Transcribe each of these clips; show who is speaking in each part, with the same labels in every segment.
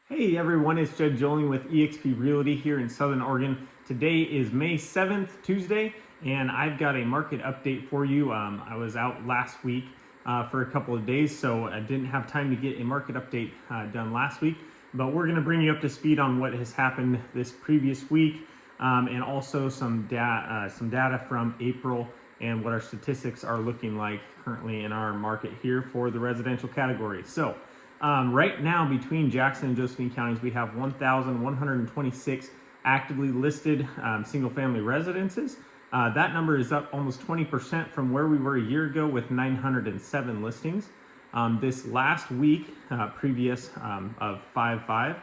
Speaker 1: Hey everyone, it's Jed Joling with eXp Realty here in Southern Oregon. Today is May 7th, Tuesday, and I've got a market update for you. I was out last week for a couple of days, so I didn't have time to get a market update done last week, but we're going to bring you up to speed on what has happened this previous week, and also some data from April and what our statistics are looking like currently in our market here for the residential category. So right now, between Jackson and Josephine counties, we have 1,126 actively listed single-family residences. That number is up almost 20% from where we were a year ago with 907 listings. This last week, previous of 5/5,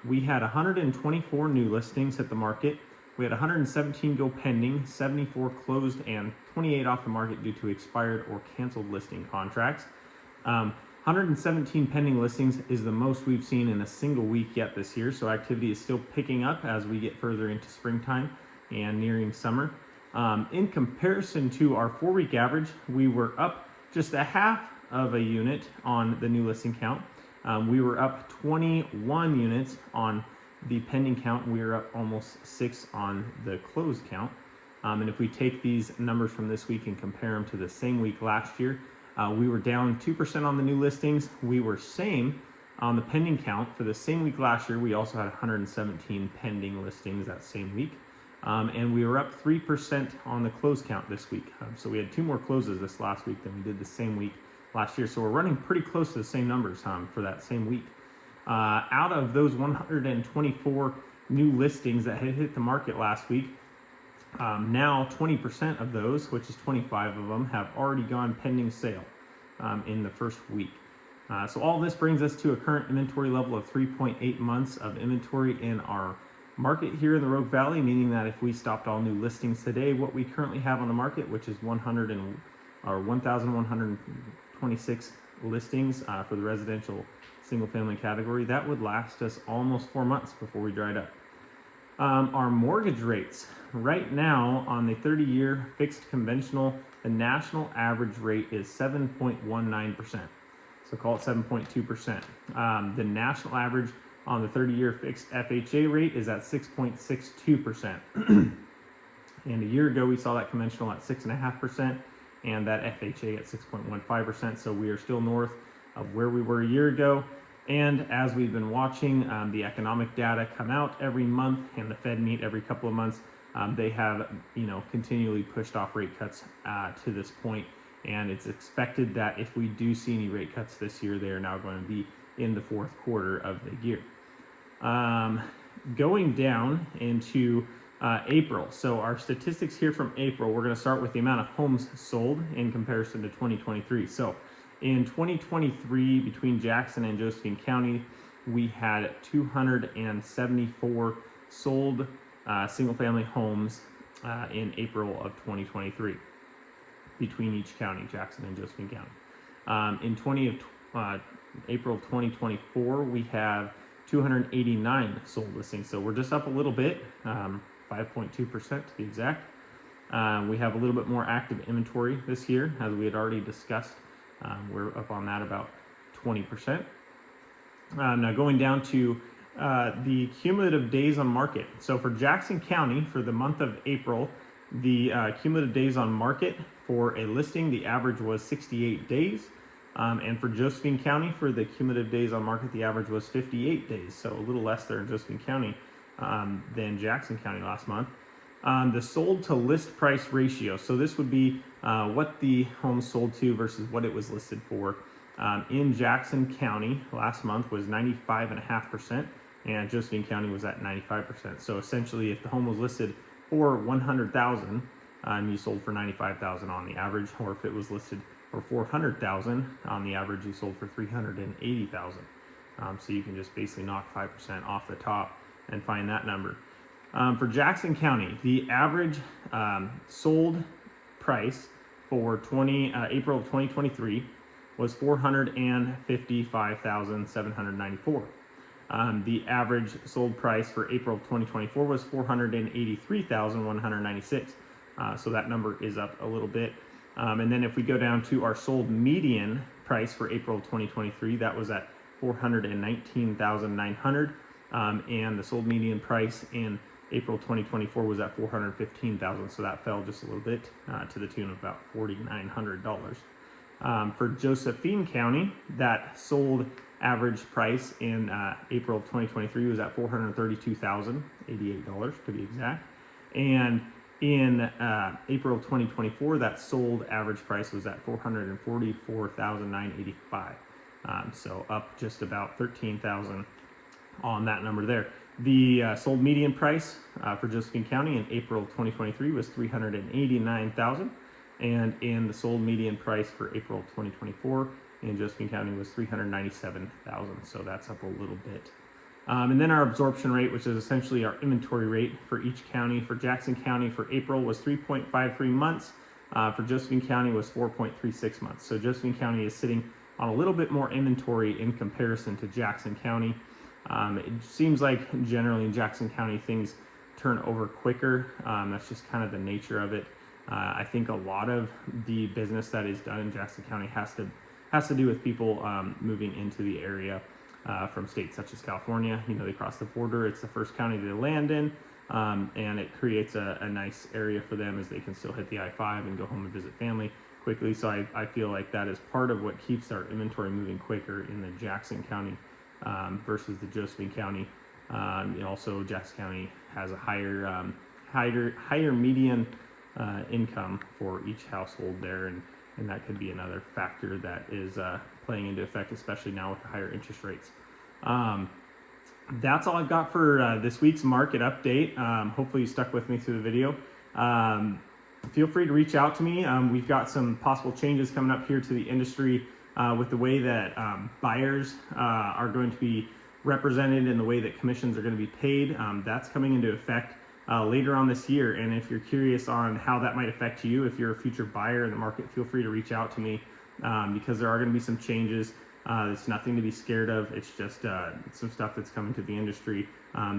Speaker 1: we had 124 new listings hit the market. We had 117 go pending, 74 closed, and 28 off the market due to expired or canceled listing contracts. 117 pending listings is the most we've seen in a single week yet this year, so activity is still picking up as we get further into springtime and nearing summer. In comparison to our 4-week average, we were up just a half of a unit on the new listing count. We were up 21 units on the pending count. We were up almost 6 on the closed count. And if we take these numbers from this week and compare them to the same week last year, we were down 2% on the new listings. We were same on the pending count. For the same week last year, we also had 117 pending listings that same week. And we were up 3% on the close count this week. So we had 2 more closes this last week than we did the same week last year. So we're running pretty close to the same numbers for that same week. Out of those 124 new listings that had hit the market last week, now 20% of those, which is 25 of them, have already gone pending sale in the first week. So all this brings us to a current inventory level of 3.8 months of inventory in our market here in the Rogue Valley, meaning that if we stopped all new listings today, what we currently have on the market, which is 1,126 listings for the residential single family category, that would last us almost 4 months before we dried up. Our mortgage rates right now on the 30-year fixed conventional, the national average rate is 7.19%. So call it 7.2%. The national average on the 30-year fixed FHA rate is at 6.62%. And a year ago, we saw that conventional at 6.5% and that FHA at 6.15%. So we are still north of where we were a year ago. And as we've been watching the economic data come out every month and the Fed meet every couple of months, they have continually pushed off rate cuts to this point. And it's expected that if we do see any rate cuts this year, they are now going to be in the fourth quarter of the year. Going down into April. So our statistics here from April, we're going to start with the amount of homes sold in comparison to 2023. So in 2023, between Jackson and Josephine County, we had 274 sold single-family homes in April of 2023 between each county, Jackson and Josephine County. In April of 2024, we have 289 sold listings. So we're just up a little bit, 5.2% to be exact. We have a little bit more active inventory this year, as we had already discussed. We're up on that about 20%. Now going down to the cumulative days on market. So for Jackson County, for the month of April, the cumulative days on market for a listing, the average was 68 days. And for Josephine County, for the cumulative days on market, the average was 58 days. So a little less there in Josephine County than Jackson County last month. The sold to list price ratio. So this would be what the home sold to versus what it was listed for. In Jackson County last month was 95.5%, and Josephine County was at 95%. So essentially, if the home was listed for $100,000 and you sold for $95,000 on the average, or if it was listed for $400,000 on the average, you sold for $380,000. So you can just basically knock 5% off the top and find that number. For Jackson County, the average sold price for April of 2023 was $455,794. The average sold price for April of 2024 was $483,196. So that number is up a little bit. And then if we go down to our sold median price for April of 2023, that was at $419,900, and the sold median price in April 2024 was at $415,000, so that fell just a little bit to the tune of about $4,900. For Josephine County, that sold average price in April of 2023 was at $432,088 to be exact, and in April of 2024, that sold average price was at $444,985. So up just about $13,000 on that number there. The sold median price for Josephine County in April of 2023 was $389,000, and in the sold median price for April of 2024 in Josephine County was $397,000. So that's up a little bit. And then our absorption rate, which is essentially our inventory rate for each county. For Jackson County for April was 3.53 months. For Josephine County was 4.36 months. So Josephine County is sitting on a little bit more inventory in comparison to Jackson County. It seems like generally in Jackson County things turn over quicker. That's just kind of the nature of it. I think a lot of the business that is done in Jackson County has to do with people moving into the area from states such as California. You know, they cross the border. It's the first county they land in, and it creates a nice area for them as they can still hit the I-5 and go home and visit family quickly. So I feel like that is part of what keeps our inventory moving quicker in the Jackson County versus the Josephine County. Also, Jackson County has a higher median income for each household there, and that could be another factor that is playing into effect, especially now with the higher interest rates. That's all I've got for this week's market update. Hopefully you stuck with me through the video. Feel free to reach out to me. We've got some possible changes coming up here to the industry with the way that buyers are going to be represented and the way that commissions are going to be paid. That's coming into effect later on this year. And if you're curious on how that might affect you, if you're a future buyer in the market, feel free to reach out to me because there are going to be some changes. It's nothing to be scared of. It's just some stuff that's coming to the industry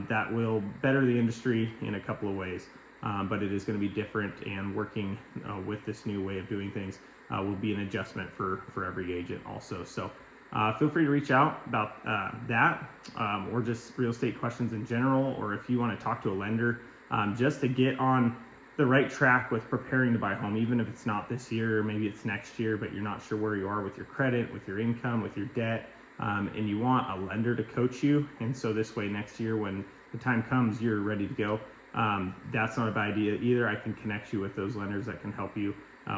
Speaker 1: that will better the industry in a couple of ways. But it is going to be different, and working with this new way of doing things will be an adjustment for every agent also. So feel free to reach out about that or just real estate questions in general, or if you want to talk to a lender just to get on the right track with preparing to buy a home, even if it's not this year, or maybe it's next year, but you're not sure where you are with your credit, with your income, with your debt, and you want a lender to coach you. And so this way next year when the time comes, you're ready to go. That's not a bad idea either. I can connect you with those lenders that can help you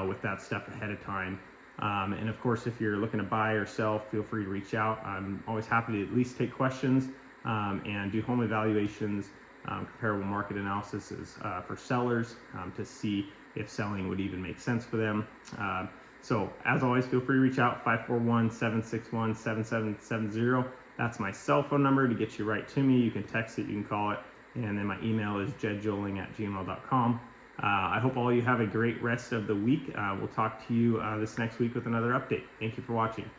Speaker 1: with that stuff ahead of time. And of course, if you're looking to buy or sell, feel free to reach out. I'm always happy to at least take questions and do home evaluations, comparable market analysis for sellers to see if selling would even make sense for them. So as always, feel free to reach out, 541-761-7770. That's my cell phone number to get you right to me. You can text it, you can call it. And then my email is jedjoling@gmail.com. I hope all you have a great rest of the week. We'll talk to you this next week with another update. Thank you for watching.